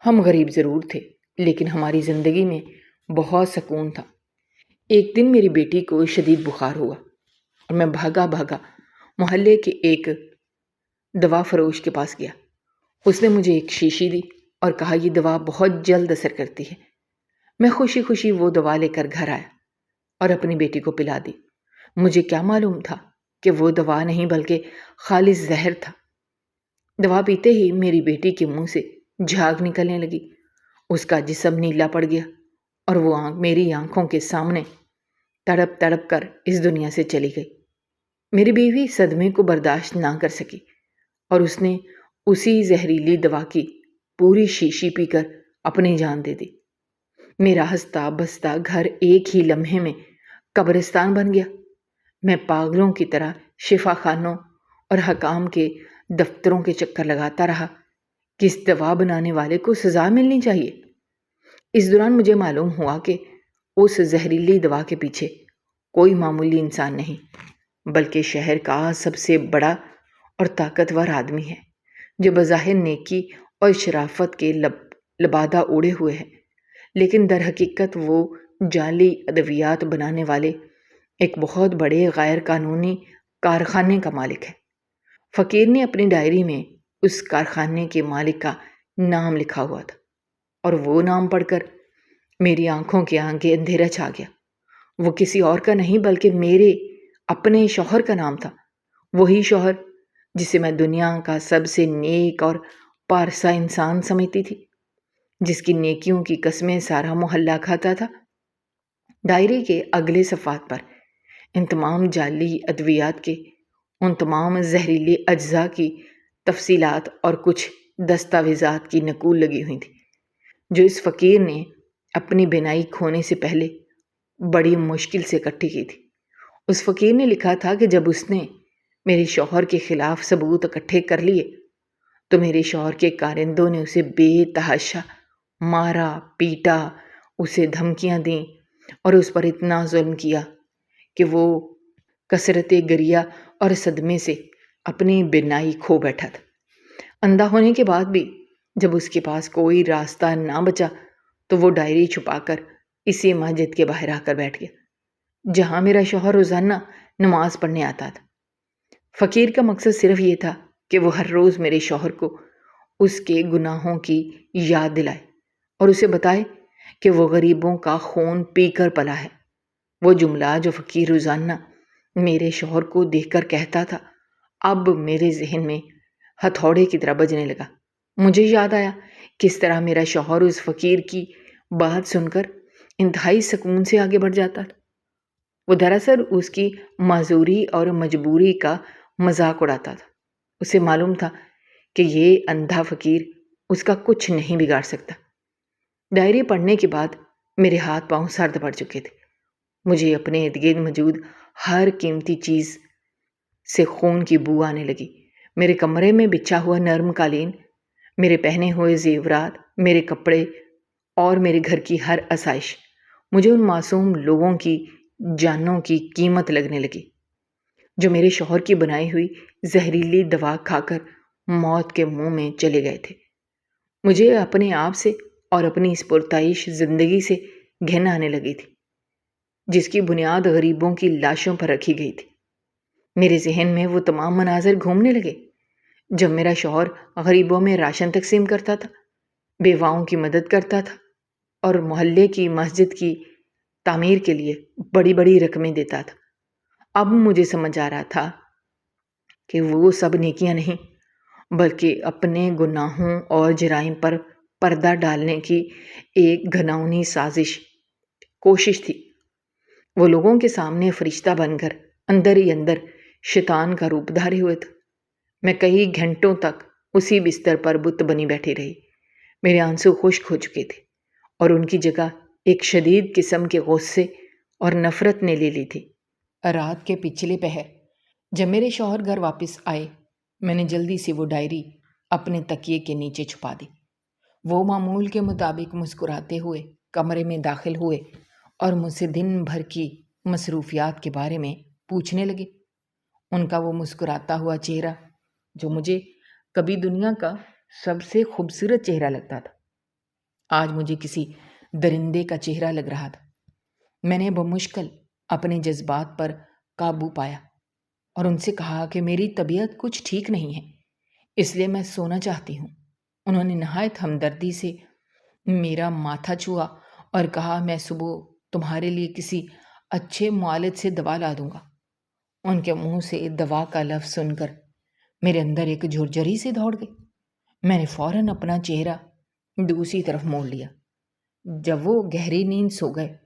ہم غریب ضرور تھے، لیکن ہماری زندگی میں بہت سکون تھا۔ ایک دن میری بیٹی کو شدید بخار ہوا اور میں بھاگا بھاگا محلے کے ایک دوا فروش کے پاس گیا۔ اس نے مجھے ایک شیشی دی اور کہا یہ دوا بہت جلد اثر کرتی ہے۔ میں خوشی خوشی وہ دوا لے کر گھر آیا اور اپنی بیٹی کو پلا دی۔ مجھے کیا معلوم تھا کہ وہ دوا نہیں بلکہ خالص زہر تھا۔ دوا پیتے ہی میری بیٹی کے منہ سے جھاگ نکلنے لگی، اس کا جسم نیلا پڑ گیا اور وہ میری آنکھوں کے سامنے تڑپ تڑپ کر اس دنیا سے چلی گئی۔ میری بیوی صدمے کو برداشت نہ کر سکی اور اس نے اسی زہریلی دوا کی پوری شیشی پی کر اپنی جان دے دی۔ میرا ہنستا بستا گھر ایک ہی لمحے میں قبرستان بن گیا۔ میں پاگلوں کی طرح شفا خانوں اور حکام کے دفتروں کے چکر لگاتا رہا کہ اس دوا بنانے والے کو سزا ملنی چاہیے۔ اس دوران مجھے معلوم ہوا کہ اس زہریلی دوا کے پیچھے کوئی معمولی انسان نہیں بلکہ شہر کا سب سے بڑا اور طاقتور آدمی ہے، جو بظاہر نیکی اور شرافت کے لبادہ اوڑے ہوئے ہے، لیکن در حقیقت وہ جعلی ادویات بنانے والے ایک بہت بڑے غیر قانونی کارخانے کا مالک ہے۔ فقیر نے اپنی ڈائری میں اس کارخانے کے مالک کا نام لکھا ہوا تھا اور وہ نام پڑھ کر میری آنکھوں کے آگے اندھیرا چھا گیا۔ وہ کسی اور کا نہیں بلکہ میرے اپنے شوہر کا نام تھا، وہی شوہر جسے میں دنیا کا سب سے نیک اور پارسا انسان سمجھتی تھی، جس کی نیکیوں کی قسمیں سارا محلہ کھاتا تھا۔ ڈائری کے اگلے صفحات پر ان تمام جعلی ادویات کے ان تمام زہریلے اجزاء کی تفصیلات اور کچھ دستاویزات کی نقول لگی ہوئی تھی، جو اس فقیر نے اپنی بینائی کھونے سے پہلے بڑی مشکل سے اکٹھی کی تھی۔ اس فقیر نے لکھا تھا کہ جب اس نے میرے شوہر کے خلاف ثبوت اکٹھے کر لیے تو میرے شوہر کے کارندوں نے اسے بے تحاشا مارا پیٹا، اسے دھمکیاں دیں اور اس پر اتنا ظلم کیا کہ وہ کثرت گریہ اور صدمے سے اپنی بینائی کھو بیٹھا تھا۔ اندھا ہونے کے بعد بھی جب اس کے پاس کوئی راستہ نہ بچا تو وہ ڈائری چھپا کر اسی مسجد کے باہر آ کر بیٹھ گیا جہاں میرا شوہر روزانہ نماز پڑھنے آتا تھا۔ فقیر کا مقصد صرف یہ تھا کہ وہ ہر روز میرے شوہر کو اس کے گناہوں کی یاد دلائے اور اسے بتائے کہ وہ غریبوں کا خون پی کر پلا ہے۔ وہ جملہ جو فقیر روزانہ میرے شوہر کو دیکھ کر کہتا تھا اب میرے ذہن میں ہتھوڑے کی طرح بجنے لگا۔ مجھے یاد آیا کس طرح میرا شوہر اس فقیر کی بات سن کر انتہائی سکون سے آگے بڑھ جاتا تھا۔ وہ دراصل اس کی معذوری اور مجبوری کا مذاق اڑاتا تھا۔ اسے معلوم تھا کہ یہ اندھا فقیر اس کا کچھ نہیں بگاڑ سکتا۔ ڈائری پڑھنے کے بعد میرے ہاتھ پاؤں سرد پڑ چکے تھے۔ مجھے اپنے ارد گرد موجود ہر قیمتی چیز سے خون کی بو آنے لگی۔ میرے کمرے میں بچھا ہوا نرم قالین، میرے پہنے ہوئے زیورات، میرے کپڑے اور میرے گھر کی ہر آسائش مجھے ان معصوم لوگوں کی جانوں کی قیمت لگنے لگی جو میرے شوہر کی بنائی ہوئی زہریلی دوا کھا کر موت کے منہ میں چلے گئے تھے۔ مجھے اپنے آپ سے اور اپنی اس پرتعیش زندگی سے گھن آنے لگی تھی جس کی بنیاد غریبوں کی لاشوں پر رکھی گئی تھی۔ میرے ذہن میں وہ تمام مناظر گھومنے لگے جب میرا شوہر غریبوں میں راشن تقسیم کرتا تھا، بیواؤں کی مدد کرتا تھا اور محلے کی مسجد کی تعمیر کے لیے بڑی بڑی رقمیں دیتا تھا۔ اب مجھے سمجھ آ رہا تھا کہ وہ سب نیکیاں نہیں بلکہ اپنے گناہوں اور جرائم پر پردہ ڈالنے کی ایک گھناؤنی سازش کوشش تھی۔ وہ لوگوں کے سامنے فرشتہ بن کر اندر ہی اندر شیطان کا روپ دھارے ہوئے تھا۔ میں کئی گھنٹوں تک اسی بستر پر بت بنی بیٹھی رہی۔ میرے آنسو خشک ہو چکے تھے اور ان کی جگہ ایک شدید قسم کے غصے اور نفرت نے لے لی تھی۔ رات کے پچھلے پہر جب میرے شوہر گھر واپس آئے، میں نے جلدی سے وہ ڈائری اپنے تکیے کے نیچے چھپا دی۔ وہ معمول کے مطابق مسکراتے ہوئے کمرے میں داخل ہوئے اور مجھ سے دن بھر کی مصروفیات کے بارے میں پوچھنے لگے۔ ان کا وہ مسکراتا ہوا چہرہ جو مجھے کبھی دنیا کا سب سے خوبصورت چہرہ لگتا تھا، آج مجھے کسی درندے کا چہرہ لگ رہا تھا۔ میں نے بمشکل اپنے جذبات پر قابو پایا اور ان سے کہا کہ میری طبیعت کچھ ٹھیک نہیں ہے، اس لیے میں سونا چاہتی ہوں۔ انہوں نے نہایت ہمدردی سے میرا ماتھا چھوا اور کہا میں صبح تمہارے لیے کسی اچھے معالج سے دوا لا دوں گا۔ ان کے منہ سے دوا کا لفظ سن کر میرے اندر ایک جھرجھری سے دوڑ گئی۔ میں نے فوراً اپنا چہرہ دوسری طرف موڑ لیا۔ جب وہ گہری نیند سو گئے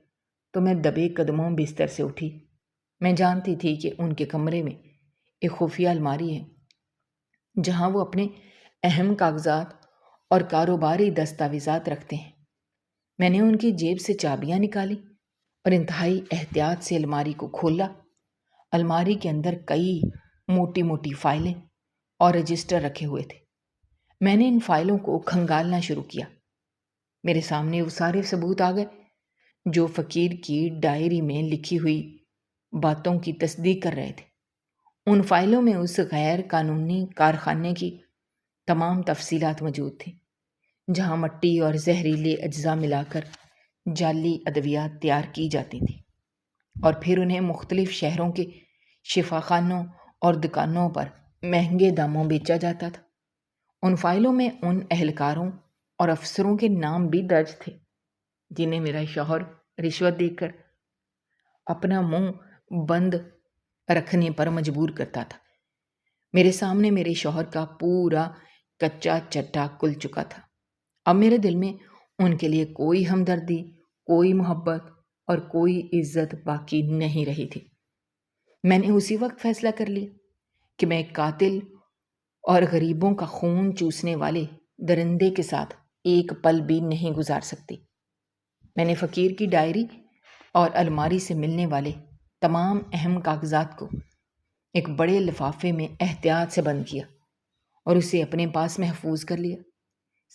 تو میں دبے قدموں بستر سے اٹھی۔ میں جانتی تھی کہ ان کے کمرے میں ایک خفیہ الماری ہے جہاں وہ اپنے اہم کاغذات اور کاروباری دستاویزات رکھتے ہیں۔ میں نے ان کی جیب سے چابیاں نکالی اور انتہائی احتیاط سے الماری کو کھولا۔ الماری کے اندر کئی موٹی موٹی فائلیں اور رجسٹر رکھے ہوئے تھے۔ میں نے ان فائلوں کو کھنگالنا شروع کیا۔ میرے سامنے وہ سارے ثبوت آ گئے جو فقیر کی ڈائری میں لکھی ہوئی باتوں کی تصدیق کر رہے تھے۔ ان فائلوں میں اس غیر قانونی کارخانے کی تمام تفصیلات موجود تھیں جہاں مٹی اور زہریلے اجزاء ملا کر جعلی ادویات تیار کی جاتی تھیں اور پھر انہیں مختلف شہروں کے شفاخانوں اور دکانوں پر مہنگے داموں بیچا جاتا تھا۔ ان فائلوں میں ان اہلکاروں اور افسروں کے نام بھی درج تھے جنہیں میرا شوہر رشوت دے کر اپنا منہ بند رکھنے پر مجبور کرتا تھا۔ میرے سامنے میرے شوہر کا پورا کچا چٹا کھل چکا تھا۔ اب میرے دل میں ان کے لیے کوئی ہمدردی، کوئی محبت اور کوئی عزت باقی نہیں رہی تھی۔ میں نے اسی وقت فیصلہ کر لیا کہ میں ایک قاتل اور غریبوں کا خون چوسنے والے درندے کے ساتھ ایک پل بھی نہیں گزار سکتی۔ میں نے فقیر کی ڈائری اور الماری سے ملنے والے تمام اہم کاغذات کو ایک بڑے لفافے میں احتیاط سے بند کیا اور اسے اپنے پاس محفوظ کر لیا۔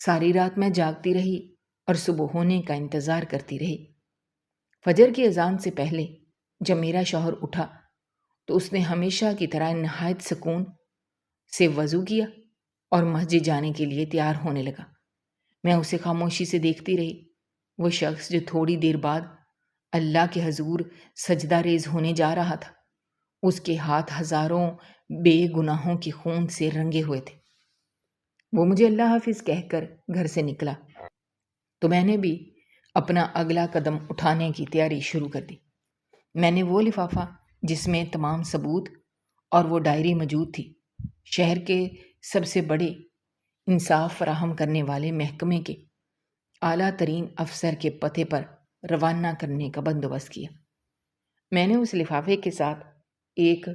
ساری رات میں جاگتی رہی اور صبح ہونے کا انتظار کرتی رہی۔ فجر کی اذان سے پہلے جب میرا شوہر اٹھا تو اس نے ہمیشہ کی طرح نہایت سکون سے وضو کیا اور مسجد جانے کے لیے تیار ہونے لگا۔ میں اسے خاموشی سے دیکھتی رہی۔ وہ شخص جو تھوڑی دیر بعد اللہ کے حضور سجدہ ریز ہونے جا رہا تھا، اس کے ہاتھ ہزاروں بے گناہوں کے خون سے رنگے ہوئے تھے۔ وہ مجھے اللہ حافظ کہہ کر گھر سے نکلا تو میں نے بھی اپنا اگلا قدم اٹھانے کی تیاری شروع کر دی۔ میں نے وہ لفافہ جس میں تمام ثبوت اور وہ ڈائری موجود تھی شہر کے سب سے بڑے انصاف فراہم کرنے والے محکمے کے اعلیٰ ترین افسر کے پتے پر روانہ کرنے کا بندوبست کیا۔ میں نے اس لفافے کے ساتھ ایک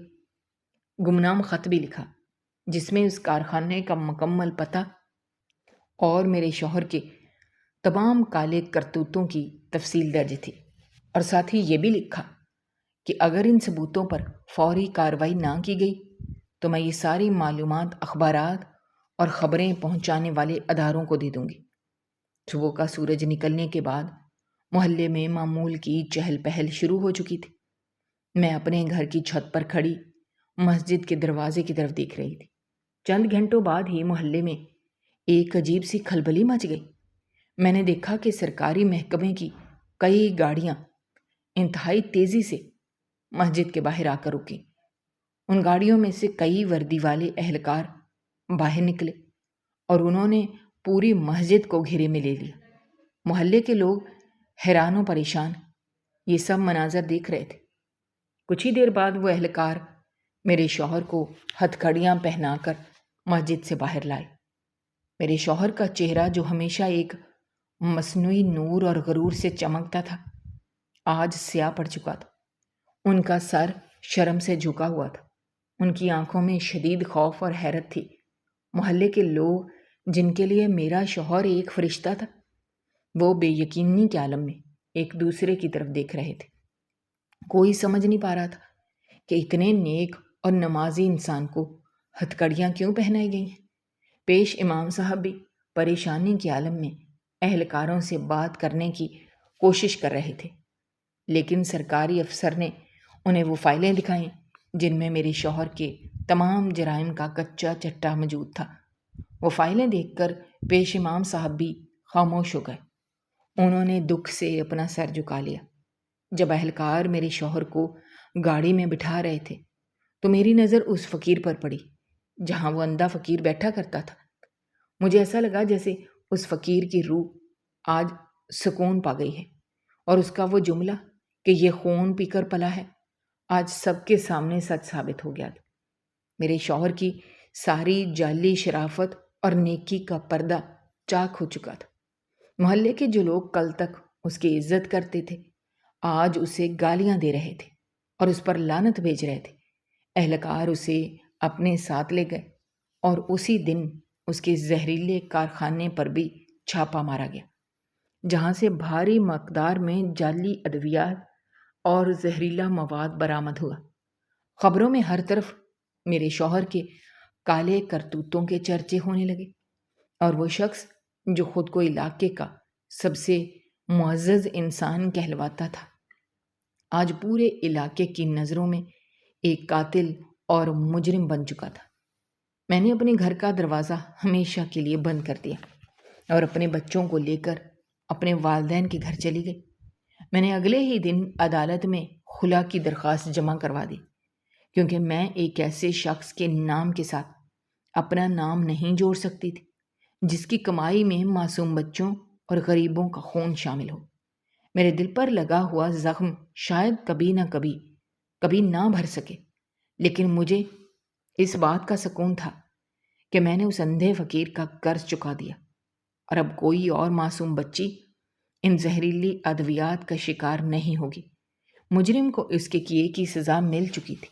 گمنام خط بھی لکھا جس میں اس کارخانے کا مکمل پتہ اور میرے شوہر کے تمام کالے کرتوتوں کی تفصیل درج تھی، اور ساتھ ہی یہ بھی لکھا کہ اگر ان ثبوتوں پر فوری کارروائی نہ کی گئی تو میں یہ ساری معلومات اخبارات اور خبریں پہنچانے والے اداروں کو دے دوں گی۔ صبح کا سورج نکلنے کے بعد محلے میں معمول کی چہل پہل شروع ہو چکی تھی۔ میں اپنے گھر کی چھت پر کھڑی مسجد کے دروازے کی طرف دیکھ رہی تھی۔ چند گھنٹوں بعد ہی محلے میں ایک عجیب سی کھلبلی مچ گئی۔ میں نے دیکھا کہ سرکاری محکمے کی کئی گاڑیاں انتہائی تیزی سے مسجد کے باہر آ کر رکیں۔ ان گاڑیوں میں سے کئی وردی والے اہلکار باہر نکلے اور انہوں نے پوری مسجد کو گھیرے میں لے لیا۔ محلے کے لوگ حیران و پریشان یہ سب مناظر دیکھ رہے تھے۔ کچھ ہی دیر بعد وہ اہلکار میرے شوہر کو ہتھ کڑیاں پہنا کر مسجد سے باہر لائے۔ میرے شوہر کا چہرہ جو ہمیشہ ایک مصنوعی نور اور غرور سے چمکتا تھا آج سیاہ پڑ چکا تھا۔ ان کا سر شرم سے جھکا ہوا تھا۔ ان کی آنکھوں میں شدید خوف اور حیرت تھی۔ محلے کے لوگ جن کے لیے میرا شوہر ایک فرشتہ تھا وہ بے یقینی کے عالم میں ایک دوسرے کی طرف دیکھ رہے تھے۔ کوئی سمجھ نہیں پا رہا تھا کہ اتنے نیک اور نمازی انسان کو ہتھ کڑیاں کیوں پہنائی گئی ہیں۔ پیش امام صاحب بھی پریشانی کے عالم میں اہلکاروں سے بات کرنے کی کوشش کر رہے تھے، لیکن سرکاری افسر نے انہیں وہ فائلیں دکھائیں جن میں میرے شوہر کے تمام جرائم کا کچا چٹا موجود تھا۔ وہ فائلیں دیکھ کر پیش امام صاحب بھی خاموش ہو گئے۔ انہوں نے دکھ سے اپنا سر جھکا لیا۔ جب اہلکار میرے شوہر کو گاڑی میں بٹھا رہے تھے تو میری نظر اس فقیر پر پڑی جہاں وہ اندھا فقیر بیٹھا کرتا تھا۔ مجھے ایسا لگا جیسے اس فقیر کی روح آج سکون پا گئی ہے، اور اس کا وہ جملہ کہ یہ خون پی کر پلا ہے آج سب کے سامنے سچ ثابت ہو گیا تھا۔ میرے شوہر کی ساری جعلی شرافت اور نیکی کا پردہ چاک ہو چکا تھا۔ محلے کے جو لوگ کل تک اس کی عزت کرتے تھے آج اسے گالیاں دے رہے تھے اور اس پر لعنت بھیج رہے تھے۔ اہلکار اسے اپنے ساتھ لے گئے اور اسی دن اس کے زہریلے کارخانے پر بھی چھاپا مارا گیا، جہاں سے بھاری مقدار میں جعلی ادویات اور زہریلا مواد برآمد ہوا۔ خبروں میں ہر طرف میرے شوہر کے کالے کرتوتوں کے چرچے ہونے لگے، اور وہ شخص جو خود کو علاقے کا سب سے معزز انسان کہلواتا تھا آج پورے علاقے کی نظروں میں ایک قاتل اور مجرم بن چکا تھا۔ میں نے اپنے گھر کا دروازہ ہمیشہ کے لیے بند کر دیا اور اپنے بچوں کو لے کر اپنے والدین کے گھر چلی گئی۔ میں نے اگلے ہی دن عدالت میں خلا کی درخواست جمع کروا دی، کیونکہ میں ایک ایسے شخص کے نام کے ساتھ اپنا نام نہیں جوڑ سکتی تھی جس کی کمائی میں معصوم بچوں اور غریبوں کا خون شامل ہو۔ میرے دل پر لگا ہوا زخم شاید کبھی نہ بھر سکے، لیکن مجھے اس بات کا سکون تھا کہ میں نے اس اندھے فقیر کا قرض چکا دیا، اور اب کوئی اور معصوم بچی ان زہریلی ادویات کا شکار نہیں ہوگی۔ مجرم کو اس کے کیے کی سزا مل چکی تھی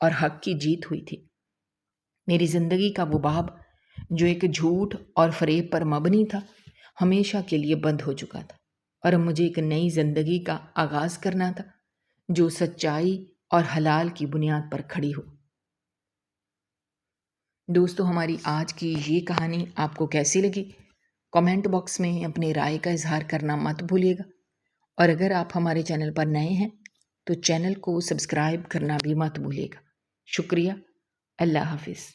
اور حق کی جیت ہوئی تھی۔ میری زندگی کا وہ باب جو ایک جھوٹ اور فریب پر مبنی تھا ہمیشہ کے لیے بند ہو چکا تھا، اور اب مجھے ایک نئی زندگی کا آغاز کرنا تھا جو سچائی اور حلال کی بنیاد پر کھڑی ہو۔ دوستو، ہماری آج کی یہ کہانی آپ کو کیسی لگی؟ کامنٹ باکس میں اپنے رائے کا اظہار کرنا مت بھولیے گا، اور اگر آپ ہمارے چینل پر نئے ہیں تو چینل کو سبسکرائب کرنا بھی مت بھولیے گا۔ شکریہ۔ اللہ حافظ۔